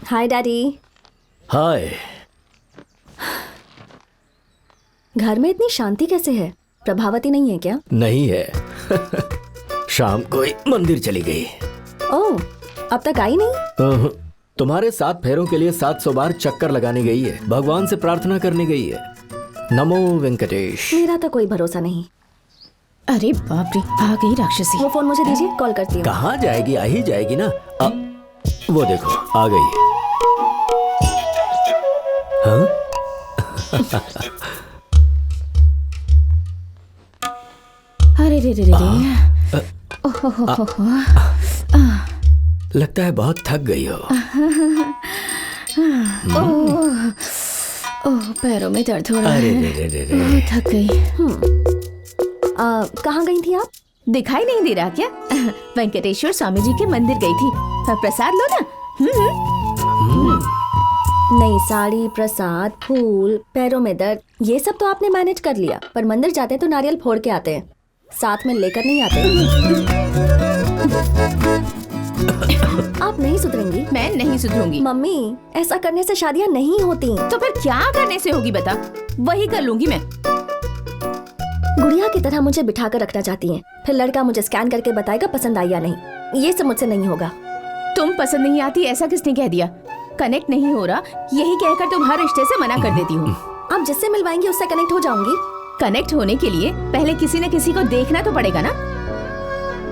हाय daddy. हाय। घर में इतनी शांति कैसे है? प्रभावती नहीं है क्या? नहीं है। शाम को ही मंदिर चली गई। ओह, अब तक आई नहीं? तुम्हारे 7 फेरों के लिए 700 बार चक्कर लगाने गई है। भगवान से प्रार्थना करने गई है। नमो वेंकटेश। मेरा तो कोई भरोसा नहीं। अरे बाप रे, आ गई राक्षसी। वो फोन मुझे दीजिए, कॉल करती हूँ। कहाँ जाएगी? आ ही जाएगी ना। वो देखो आ गई। हाँ? अरे रे रे रे। लगता है बहुत थक गई हो। ओह, पैरों में दर्द हो रहा है। अरे रे। थक गई। कहाँ गई थी आप? दिखाई नहीं दे रहा क्या? वेंकटेश्वर स्वामी जी के मंदिर गई थी। प्रसाद लो ना। नई साड़ी, प्रसाद, फूल, पैरों में दर्द, ये सब तो आपने मैनेज कर लिया, पर मंदिर जाते तो नारियल फोड़ के आते हैं, साथ में लेकर नहीं आते। आप नहीं सुधरेंगी? मैं नहीं सुधरूंगी। मम्मी, ऐसा करने से शादियां नहीं होती। तो फिर क्या करने से होगी बता? वही कर लूंगी मैं। गुड़िया की तरह मुझे बिठा कर रखना चाहती हैं, फिर लड़का मुझे स्कैन करके बताएगा पसंद आई या नहीं। ये सब मुझसे नहीं होगा। तुम पसंद नहीं आती ऐसा किसने कह दिया? कनेक्ट नहीं हो रहा यही कहकर तुम हर रिश्ते से मना कर देती हो। आप जिससे मिलवाएंगी उससे कनेक्ट हो जाऊंगी। कनेक्ट होने के लिए पहले किसी न किसी को देखना तो पड़ेगा ना।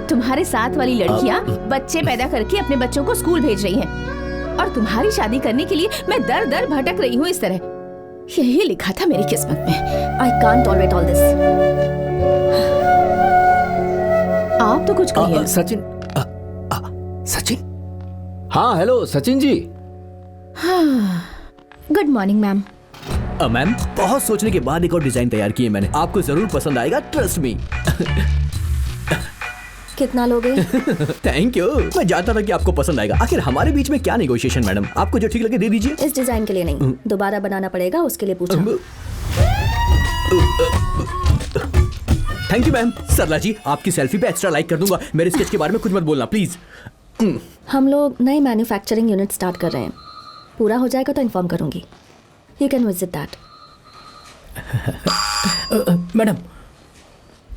तुम्हारे साथ वाली लड़कियां बच्चे पैदा करके अपने बच्चों को स्कूल भेज रही हैं, और तुम्हारी शादी करने के लिए मैं दर दर भटक रही हूँ इस तरह। यही लिखा था मेरी किस्मत में। I can't tolerate all this. आप तो कुछ कहिए। सचिन। सचिन। हाँ hello Sachin ji. Good morning ma'am. Ma'am, बहुत सोचने के बाद एक और डिजाइन तैयार की है मैंने। आपको जरूर पसंद आएगा, ट्रस्ट मी। कितना लोगे? Thank you. मैं जानता था कि आपको पसंद आएगा। आखिर हमारे बीच में क्या नेगोशिएशन मैडम, आपको जो ठीक लगे दे दीजिए। इस डिजाइन के लिए नहीं, दोबारा बनाना पड़ेगा, उसके लिए पूछा। Thank you ma'am. Sarla ji, आपकी सेल्फी पे एक्स्ट्रा लाइक कर दूंगा। मेरे स्केच के बारे में कुछ मत बोलना प्लीज। हम लोग नए मैन्युफैक्चरिंग यूनिट स्टार्ट कर रहे हैं, पूरा हो जाएगा तो इन्फॉर्म करूंगी। You can visit that. Madam.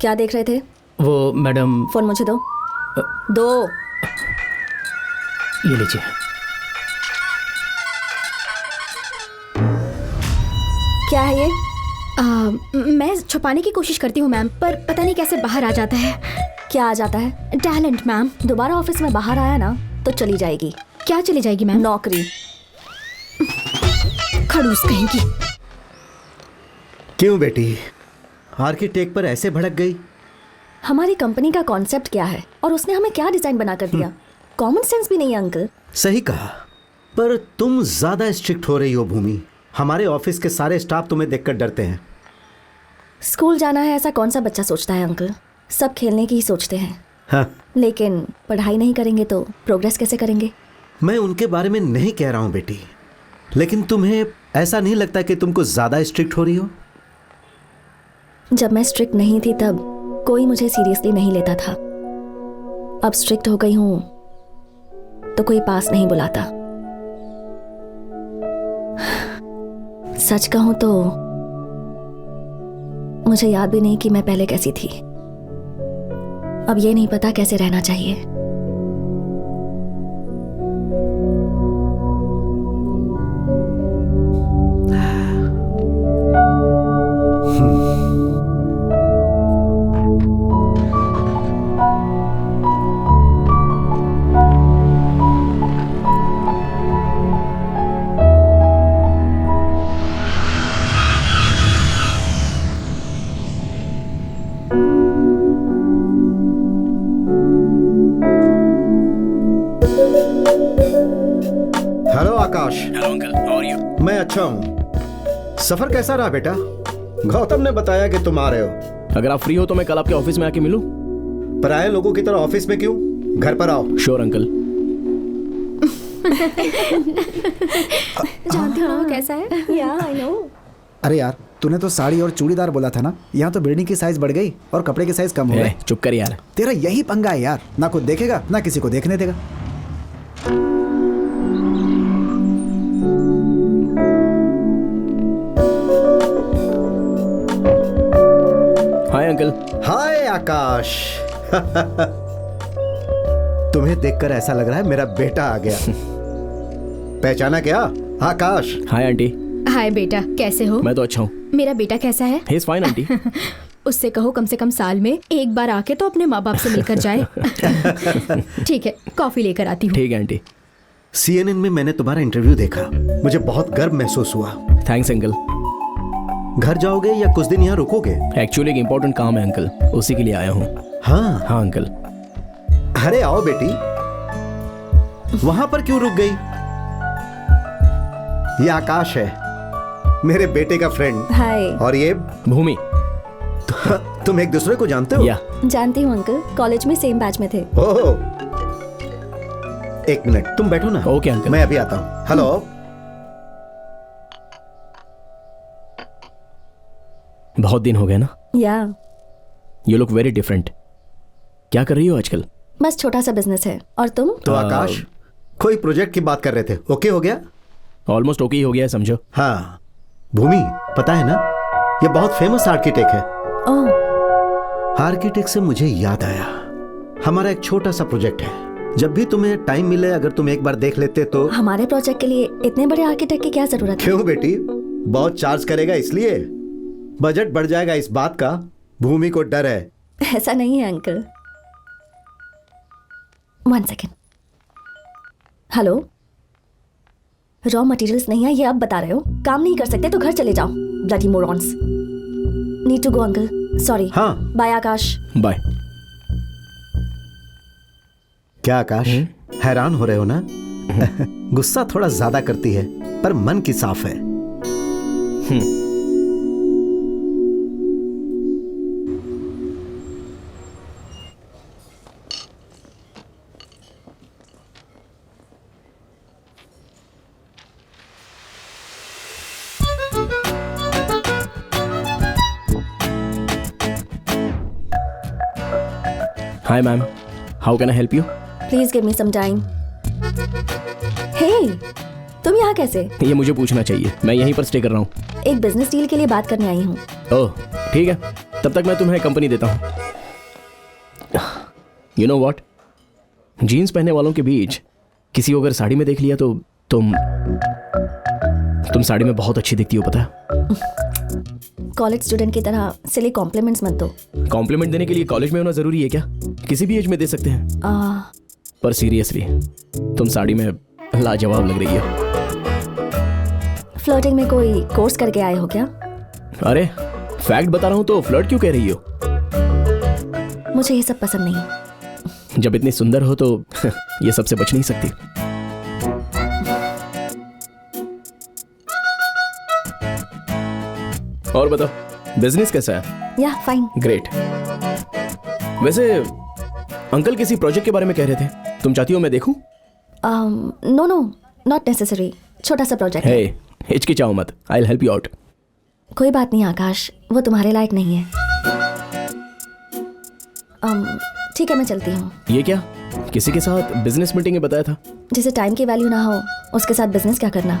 क्या देख रहे थे? वो मैडम। फोन मुझे दो। दो। ये लीजिए। क्या है ये? मैं छुपाने की कोशिश करती हूँ मैम, पर पता नहीं कैसे बाहर आ जाता है। क्या आ जाता है? Talent ma'am. दोबारा ऑफिस में बाहर आया ना तो चली जाएगी। क्या चली जाएगी मैम? नौकरी। खड़ूस कहेंगी। क्यों बेटी, आर्किटेक्ट पर ऐसे भड़क गई? हमारी कंपनी का कॉन्सेप्ट क्या है और उसने हमें क्या डिजाइन बना कर दिया? कॉमन सेंस भी नहीं है अंकल। सही कहा, पर तुम ज्यादा स्ट्रिक्ट हो रही हो भूमि। हमारे ऑफिस के सारे स्टाफ तुम्हें देखकर डरते हैं। स्कूल जाना है ऐसा कौन सा बच्चा सोचता है अंकल? सब खेलने की ही सोचते हैं। हाँ। लेकिन पढ़ाई नहीं करेंगे तो प्रोग्रेस कैसे करेंगे? मैं उनके बारे में नहीं कह रहा हूँ बेटी, लेकिन तुम्हें ऐसा नहीं लगता कि तुम कुछ ज्यादा स्ट्रिक्ट हो रही हो? जब मैं स्ट्रिक्ट नहीं थी तब कोई मुझे सीरियसली नहीं लेता था। अब स्ट्रिक्ट हो गई हूं तो कोई पास नहीं बुलाता। सच कहूं तो मुझे याद भी नहीं कि मैं पहले कैसी थी। अब ये नहीं पता कैसे रहना चाहिए। Hello Akash. Hello uncle, how are you? मैं अच्छा हूँ। सफर कैसा रहा बेटा? गौतम ने बताया कि तुम आ रहे हो। अगर आप फ्री हो तो मैं कल आपके ऑफिस में आके मिलूं। पराये लोगों की तरह ऑफिस में क्यों? घर पर आओ। Sure uncle. जानती हो ना वो कैसा है? या आई नो। अरे यार, तूने तो साड़ी और चूड़ीदार बोला था ना। यहाँ तो बिल्डिंग की साइज बढ़ गई और कपड़े की साइज कम हो गई। चुप कर यार। तेरा यही पंगा है यार, ना खुद देखेगा ना किसी को देखने देगा। आकाश। तुम्हें देखकर ऐसा लग रहा है मेरा बेटा आ गया। पहचाना क्या? आकाश। Hi aunty. हाय बेटा, कैसे हो? मैं तो अच्छा हूँ। मेरा बेटा कैसा है? He is fine aunty. उससे कहो कम से कम साल में एक बार आके तो अपने माँ बाप से मिलकर जाए। ठीक है, कॉफी लेकर आती हूँ। ठीक है आंटी। CNN में मैंने तुम्हारा इंटरव्यू देखा, मुझे बहुत गर्व महसूस हुआ। Thanks uncle. घर जाओगे या कुछ दिन यहाँ रुकोगे? एक्चुअली एक इम्पोर्टेंट काम है अंकल, उसी के लिए आया हूँ। हाँ हाँ अंकल। अरे आओ बेटी। वहां पर क्यों रुक गई? ये आकाश है, मेरे बेटे का फ्रेंड। हाय। और ये भूमि। तुम एक दूसरे को जानते हो? या जानती हूँ अंकल, कॉलेज में सेम बैच में थे। ओह, एक मिनट तुम बैठो ना। Okay uncle. मैं अभी आता हूँ। हेलो। बहुत दिन हो गए ना। या यू लुक वेरी डिफरेंट। क्या कर रही हो आजकल? बस छोटा सा बिजनेस है। और तुम? तो आकाश, कोई प्रोजेक्ट की बात कर रहे थे, ओके हो गया? ऑलमोस्ट ओके ही हो गया है समझो। हाँ भूमि, पता है ना, ये बहुत फेमस आर्किटेक्ट है। ओह, आर्किटेक्ट से मुझे याद आया, हमारा एक छोटा सा प्रोजेक्ट है। जब भी तुम्हें टाइम मिले, अगर तुम एक बार देख लेते तो। हमारे प्रोजेक्ट के लिए इतने बड़े आर्किटेक्ट की क्या जरूरत है? क्यों बेटी, बहुत चार्ज करेगा इसलिए? बजट बढ़ जाएगा इस बात का, भूमि को डर है। ऐसा नहीं है uncle. 1 second. Hello, raw materials नहीं है ये अब बता रहे हो? काम नहीं कर सकते तो घर चले जाओ। Bloody morons. Need to go uncle, sorry. हाँ बाय आकाश। बाय। क्या आकाश, हैरान हो रहे हो ना? गुस्सा थोड़ा ज्यादा करती है पर मन की साफ है। Hi ma'am, how can I help you? Please give me some time. Hey, तुम यहाँ कैसे? ये मुझे पूछना चाहिए, मैं यहीं पर स्टे कर रहा हूँ। एक बिजनेस डील के लिए बात करने आई हूँ। ओह ठीक है, तब तक मैं तुम्हें कंपनी देता हूँ। यू नो व्हाट, जीन्स पहनने वालों के बीच किसी को अगर साड़ी में देख लिया तो तुम साड़ी में बहुत अच्छी दिखती हो, पता है? कॉलेज स्टूडेंट की तरह सिली कॉम्प्लीमेंट्स मत दो। कॉम्प्लीमेंट देने के लिए कॉलेज में होना जरूरी है क्या? किसी भी एज में दे सकते हैं। पर सीरियसली तुम साड़ी में लाजवाब लग रही हो। फ्लर्टिंग में कोई कोर्स करके आए हो क्या? अरे फैक्ट बता रहा हूँ तो फ्लर्ट क्यों कह रही हो? मुझे ये सब पसंद नहीं। जब इतनी सुंदर हो तो ये सबसे बच नहीं सकती। और बताओ बिजनेस कैसा है? या फाइन। ग्रेट। वैसे अंकल किसी प्रोजेक्ट के बारे में कह रहे थे, तुम चाहती हो मैं देखूं? No no, not necessary. छोटा सा प्रोजेक्ट है। हे, हिचकिचाओ मत, I will help you out. कोई बात नहीं आकाश, वो तुम्हारे लायक नहीं है। ठीक है मैं चलती हूँ। ये क्या, किसी के साथ बिजनेस मीटिंग में बताया था? जिसे टाइम की वैल्यू ना हो उसके साथ बिजनेस क्या करना।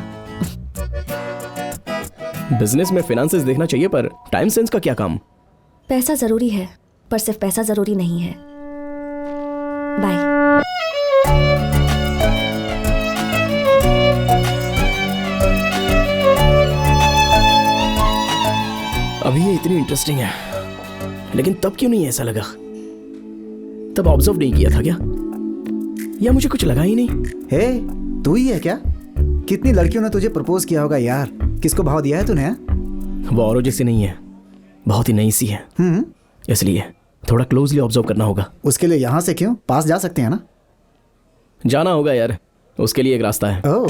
बिजनेस में फाइनेंसेस देखना चाहिए, पर टाइम सेंस का क्या काम? पैसा जरूरी है पर सिर्फ पैसा जरूरी नहीं है। बाय। अभी ये इतनी इंटरेस्टिंग है, लेकिन तब क्यों नहीं ऐसा लगा? तब ऑब्जर्व नहीं किया था क्या, या मुझे कुछ लगा ही नहीं? हे, तू ही है क्या? कितनी लड़कियों ने तुझे प्रपोज किया होगा यार, किसको भाव दिया है तूने? वो औरों जैसी नहीं है, बहुत ही नई सी है, इसलिए थोड़ा क्लोजली ऑब्जर्व करना होगा। उसके लिए यहाँ से क्यों, पास जा सकते हैं ना? जाना होगा यार, उसके लिए एक रास्ता है। ओह,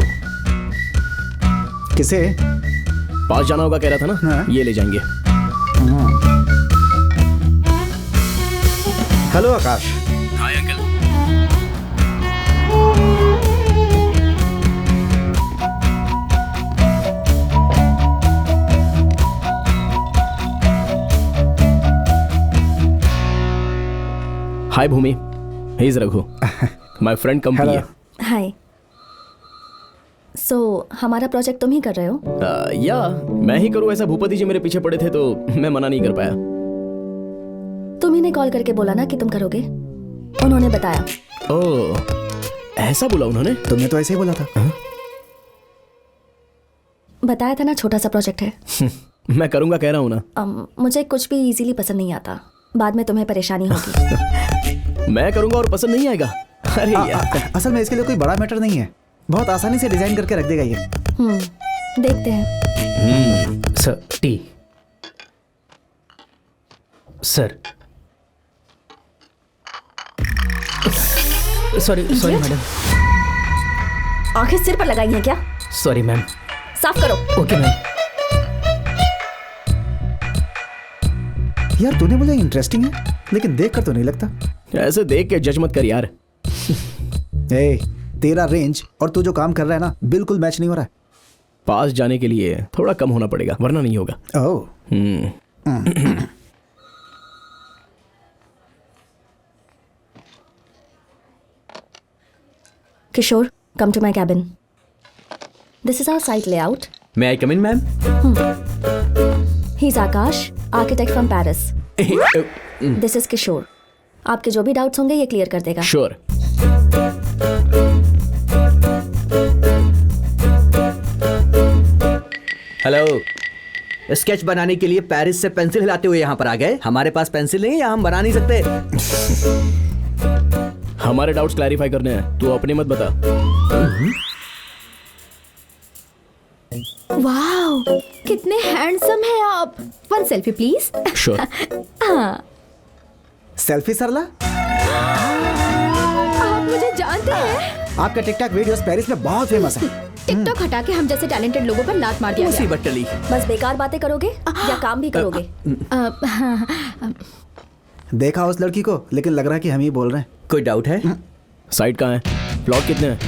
किसे? पास जाना होगा कह रहा था ना। हाँ। ये ले जाएंगे। Hello Akash. Hi uncle. Hi Bhoomi, he is Raghu, my friend come Hello. Here. Hi. So हमारा प्रोजेक्ट तुम ही कर रहे हो? या मैं ही करूँ ऐसा? भूपति जी मेरे पीछे पड़े थे तो मैं मना नहीं कर पाया। तुम्ही ने कॉल करके बोला ना कि तुम करोगे, उन्होंने बताया। ओह, ऐसा बोला उन्होंने? तुमने तो ऐसे ही बोला था। बताया था ना, छोटा सा प्रोजेक्ट है। मैं करूंगा कह रहा हूँ ना। मुझे कुछ भी इजीली पसंद नहीं आता, बाद में तुम्हें परेशानी होगी। मैं करूंगा और पसंद नहीं आएगा? अरे यार, असल में इसके लिए कोई बड़ा मैटर नहीं है, बहुत आसानी से डिजाइन करके रख देगा ये। देखते हैं। Sir T. Sir sorry madam. आंखें सिर पर लगाई हैं क्या? Sorry ma'am. साफ करो। Okay ma'am. यार तूने बोला इंटरेस्टिंग है, लेकिन देख कर तो नहीं लगता। ऐसे देख के जज मत कर यार। ए, तेरा रेंज और तू जो काम कर रहा है ना, बिल्कुल मैच नहीं हो रहा है। पास जाने के लिए थोड़ा कम होना पड़ेगा, वरना नहीं होगा। ओह, Kishore, come to my cabin. This is our site layout. May I come in, ma'am? He's Akash, architect from Paris. This is Kishore. आपके जो भी डाउट्स होंगे ये क्लियर कर देगा। श्योर। हेलो। स्केच बनाने के लिए पेरिस से पेंसिल हिलाते हुए यहाँ पर आ गए। हमारे पास पेंसिल नहीं है या हम बना नहीं सकते। हमारे डाउट्स क्लैरिफाई करने हैं, तू अपने मत बता। वाओ, कितने हैंडसम हैं आप। One selfie please. Sure. Selfie Sarla, आप मुझे जानते हैं? आपका टिकटॉक वीडियोस पेरिस में बहुत फेमस है। टिकटॉक हटा के हम जैसे टैलेंटेड लोगों पर लात मार दिया गया। मुसीबत टली। बस बेकार बातें करोगे या काम भी करोगे? देखा उस लड़की को, लेकिन लग रहा है कि हम ही बोल रहे हैं। कोई डाउट है? साइट कहाँ है? प्लॉट कितने हैं?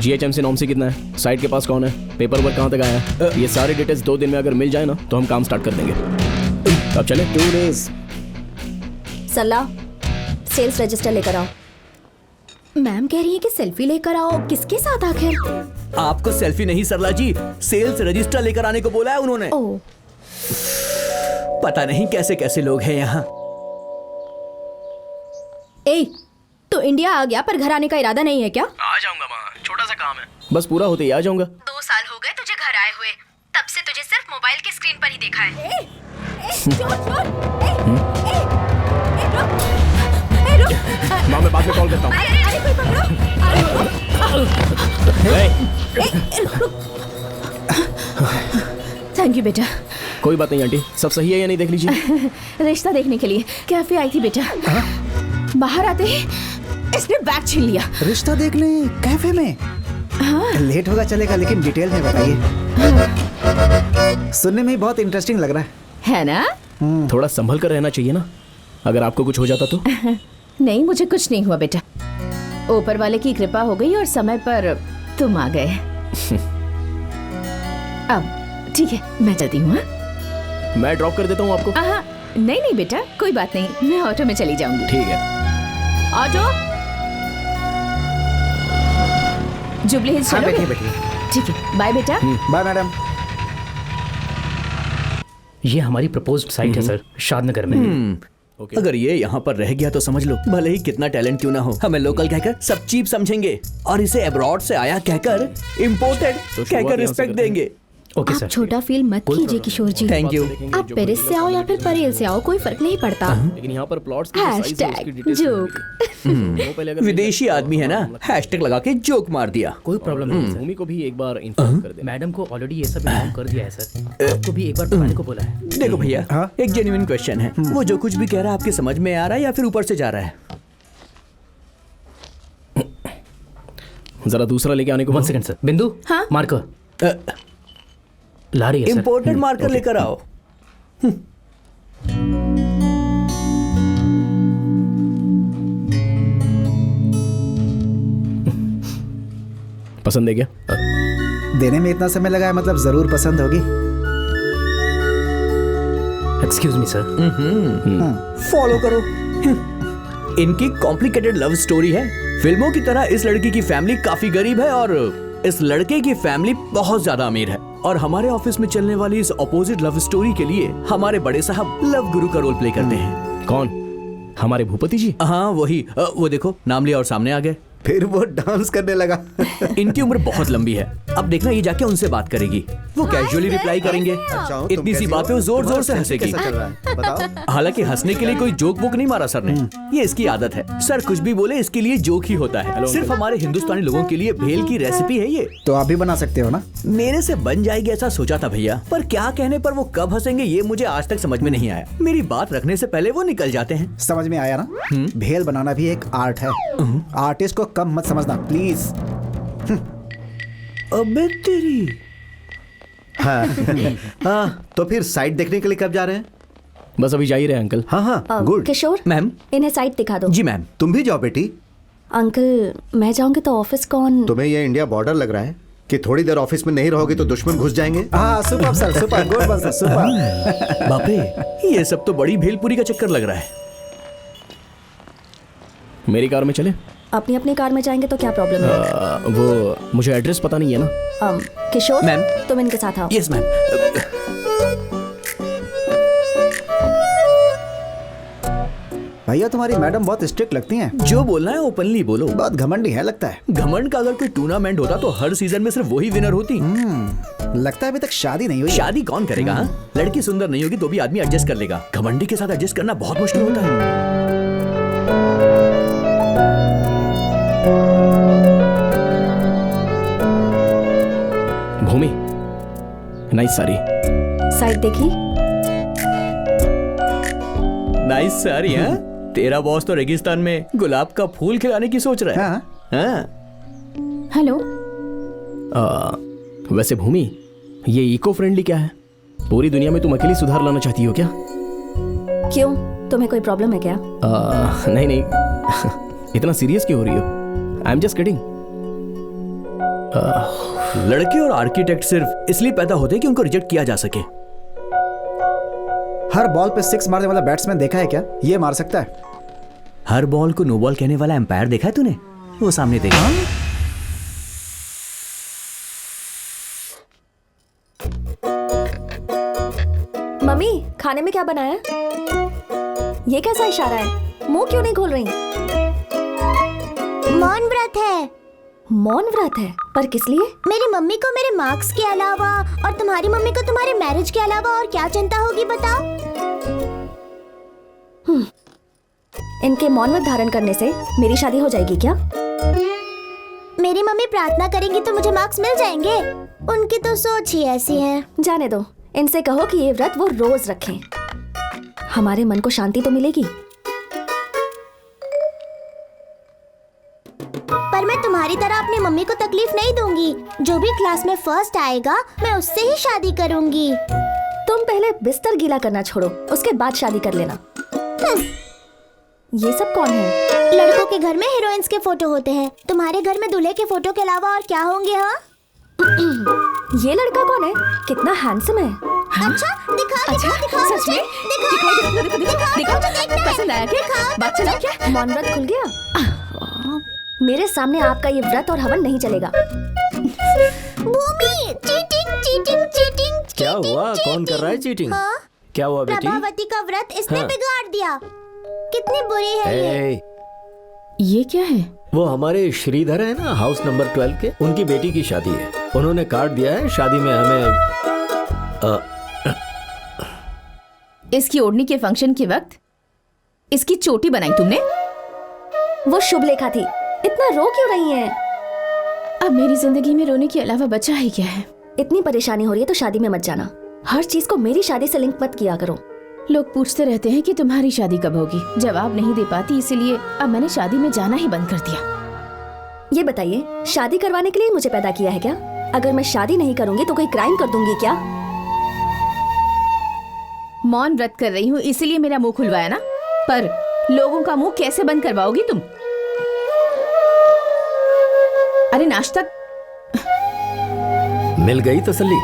GHMC नॉर्म से कितना है? साइट के पास कौन है? पेपर वर्क कहाँ तक आया है? ये सारे डिटेल्स 2 दिन में अगर मिल जाए ना तो हम काम स्टार्ट कर देंगे। अब चले। 2 days। सलाह, सेल्स रजिस्टर लेकर आओ। मैम कह रही है कि सेल्फी लेकर आओ। किसके साथ आखिर? आपको सेल्फी नहीं सरला जी, सेल्स रजिस्टर लेकर आने को बोला है उन्होंने। ओह, पता नहीं कैसे कैसे लोग हैं यहाँ। ए, तो इंडिया आ गया पर घर आने का इरादा नहीं है क्या? आ जाऊंगा माँ, छोटा सा काम है। बस पूरा होते ही आ जाऊंगा। 2 साल हो गए तुझे घर आए हुए, तब से तुझे सिर्फ मोबाइल के स्क्रीन पर ही देखा है। माँ मैं बाद में कॉल करता हूँ। थैंक यू बेटा। कोई बात नहीं आंटी, सब सही है या नहीं देख लीजिए। रिश्ता देखने के लिए कैफे आई थी बेटा। बाहर आते ही इसने बैग छीन लिया। रिश्ता देखने कैफे में? लेट होगा चलेगा, लेकिन डिटेल में बताइए। सुनने में ही बहुत इंटरेस्टिंग लग रहा है ना? थोड़ा संभल कर रहना चाहिए ना, अगर आपको कुछ हो जाता तो। नहीं, मुझे कुछ नहीं हुआ बेटा। ऊपर वाले की कृपा हो गई और समय पर तुम आ गए। अब ठीक है, मैं चलती हूँ। मैं ड्रॉप कर देता हूँ आपको। नहीं नहीं बेटा, कोई बात नहीं, मैं ऑटो में चली जाऊंगी। ठीक है। ऑटो जुबली हिल्स चलोगे? ठीक है, बाय बेटा। Bye madam. ये हमारी प्रपोज्ड साइट है सर, शादनगर में। अगर ये यहाँ पर रह गया तो समझ लो, भले ही कितना टैलेंट क्यों ना हो, हमें लोकल कहकर सब चीप समझेंगे और इसे अब्रॉड से आया कहकर इम्पोर्टेड कहकर रिस्पेक्ट देंगे। ओके आप सर। छोटा फील मत कीजिए किशोर जी। Thank you. आप पेरिस से आओ या फिर परेल से आओ, कोई फर्क नहीं पड़ता। लेकिन यहाँ पर प्लॉट्स की जो size है, उसकी हैशटैग details जोक। वो पहले अगर विदेशी आदमी है ना, हैशटैग लगा के जोक मार दिया। कोई प्रॉब्लम नहीं है भूमि को भी एक बार इन्फॉर्म कर सर। दे। मैडम को ऑलरेडी ये सब इन्फॉर्म कर दिया है सर, आपको भी एक बार बताने को बोला है। देखो भैया, हाँ? एक जेन्युइन क्वेश्चन है, वो जो कुछ भी कह रहा है आपके समझ में आ रहा है या फिर ऊपर से जा रहा है? जरा दूसरा लेके आने को 1 सेकंड सर। बिंदु, हाँ? मार्कर ला रही है सर। इम्पोर्टेड मार्कर लेकर आओ। पसंद है क्या? देने में इतना समय लगा है, मतलब जरूर पसंद होगी। Excuse me sir. फॉलो करो। इनकी कॉम्प्लिकेटेड लव स्टोरी है। फिल्मों की तरह इस लड़की की फैमिली काफी गरीब है और इस लड़के की फैमिली बहुत ज्यादा अमीर है। और हमारे ऑफिस में चलने वाली इस अपोजिट लव स्टोरी के लिए हमारे बड़े साहब लव गुरु का रोल प्ले करते हैं। कौन? हमारे भूपति जी? हाँ वही, वो देखो नाम लिया और सामने आ गए। फिर वो डांस करने लगा। इनकी उम्र बहुत लंबी है, अब देखना ये जाके उनसे बात करेगी, वो कैजुअली रिप्लाई करेंगे। इतनी सी बात पे वो जोर जोर से हंसेगी। कैसा चल रहा है बताओ। हालांकि हंसने के लिए कोई जोक वोक नहीं मारा सर ने, ये इसकी आदत है। सर कुछ भी बोले इसके लिए जोक ही होता है। सिर्फ हमारे हिंदुस्तानी लोगों के लिए भेल की रेसिपी है ये। तो आप भी बना सकते हो ना? मेरे से बन जाएगी ऐसा सोचा था भैया, पर क्या कहने पर वो कब हंसेंगे ये मुझे आज तक समझ में नहीं आया। मेरी बात रखने से पहले वो निकल जाते हैं। समझ में आया ना? भेल बनाना भी एक आर्ट है। आर्टिस्ट को कम मत समझना प्लीज। अबे तेरी। हाँ तो फिर साइट देखने के लिए कब जा रहे हैं? बस अभी जा ही रहे हैं अंकल। हाँ हाँ गुड। किशोर मैम। इन्हें साइट दिखा दो। जी मैम। तुम भी जाओ बेटी। अंकल मैं जाऊंगी तो ऑफिस कौन? तुम्हें ये इंडिया बॉर्डर लग रहा है कि थोड़ी देर ऑफिस में नहीं रहोगे तो दुश्मन घुस जाएंगे। हाँ सुपर सर, सुपर गुड बस सुपर। बाप रे, ये सब तो बड़ी भेलपुरी का चक्कर लग रहा है। मेरी कार में चले? अपनी अपनी कार में जाएंगे तो क्या प्रॉब्लम है? वो मुझे एड्रेस पता नहीं है ना। किशोर मैम। तुम इनके साथ आओ। Yes ma'am. भैया तुम्हारी मैडम बहुत स्ट्रिक्ट लगती हैं। जो बोलना है ओपनली बोलो। बहुत घमंडी है लगता है। घमंड का अगर कोई टूर्नामेंट होता तो हर सीजन में सिर्फ वही विनर होती। लगता है अभी तक शादी नहीं हुई। शादी कौन करेगा? लड़की सुंदर नहीं होगी तो भी आदमी एडजस्ट कर लेगा, घमंडी के साथ एडजस्ट करना बहुत मुश्किल होता है। भूमि नाइस साड़ी। साइट देखी? नाइस सारी है। तेरा बॉस तो रेगिस्तान में गुलाब का फूल खिलाने की सोच रहा है। हाँ। हेलो। वैसे भूमि ये इको फ्रेंडली क्या है? पूरी दुनिया में तुम अकेली सुधार लाना चाहती हो क्या? क्यों, तुम्हें कोई प्रॉब्लम है क्या? नहीं नहीं इतना सीरियस क्यों हो रही हो? I am just kidding. लड़के और आर्किटेक्ट सिर्फ इसलिए पैदा होते हैं कि उनको रिजेक्ट किया जा सके। हर बॉल पे 6 मारने वाला बैट्समैन देखा है क्या? ये मार सकता है। हर बॉल को नो बॉल कहने वाला एम्पायर देखा है तूने? वो सामने देखा। मम्मी खाने में क्या बनाया? ये कैसा इशारा है? मुंह क्यों नहीं खोल रही? मौन व्रत है। मौन व्रत है? पर किस लिए? मेरी मम्मी को मेरे मार्क्स के अलावा और तुम्हारी मम्मी को तुम्हारे मैरिज के अलावा और क्या चिंता होगी बताओ? इनके मौन व्रत धारण करने से मेरी शादी हो जाएगी क्या? मेरी मम्मी प्रार्थना करेंगी तो मुझे मार्क्स मिल जाएंगे। उनकी तो सोच ही ऐसी है। जाने दो, इनसे कहो कि ये व्रत वो रोज रखें। हमारे मन को शांति तो मिलेगी। पर मैं तुम्हारी तरह अपनी मम्मी को तकलीफ नहीं दूंगी। जो भी क्लास में फर्स्ट आएगा मैं उससे ही शादी करूंगी। तुम पहले बिस्तर गीला करना छोड़ो, उसके बाद शादी कर लेना। ये सब कौन है? लड़कों के घर में हीरोइंस के फोटो होते हैं, तुम्हारे घर में दूल्हे के फोटो के अलावा और क्या होंगे? हाँ ये लड़का कौन है? कितना हैंडसम है। अच्छा दिखा दिखा दिखा सच में? दिखाओ पसंद आया क्या? बात चला क्या? मौन व्रत खुल गया। मेरे सामने आपका ये व्रत और हवन नहीं चलेगा। भूमि चीटिंग चीटिंग चीटिंग। क्या हुआ? कौन कर रहा है चीटिंग? हाँ? क्या हुआ बेटी? प्रभावती का व्रत इसने हाँ। बिगाड़ दिया। कितनी बुरी है ये। ये क्या है? वो हमारे श्रीधर है ना, हाउस नंबर 12 के, उनकी बेटी की शादी है। उन्होंने कार्ड दिया है, शादी में हमें इसकी ओढ़नी के फंक्शन के वक्त इसकी चोटी बनाई तुमने? वो शुभ लेखा थी। इतना रो क्यों रही हैं? अब मेरी जिंदगी में रोने के अलावा बचा ही क्या है? इतनी परेशानी हो रही है तो शादी में मत जाना। हर चीज को मेरी शादी से लिंक मत किया करो। लोग पूछते रहते हैं कि तुम्हारी शादी कब होगी, जवाब नहीं दे पाती, इसीलिए अब मैंने शादी में जाना ही बंद कर दिया। ये बताइए, शादी करवाने के लिए मुझे पैदा किया है क्या? अगर मैं शादी नहीं करूंगी तो कोई क्राइम कर दूंगी क्या? मौन व्रत कर रही हूँ इसीलिए मेरा मुंह खुलवाया ना, पर लोगों का मुंह कैसे बंद करवाओगी तुम? अरे नाश्ता मिल गई तसल्ली?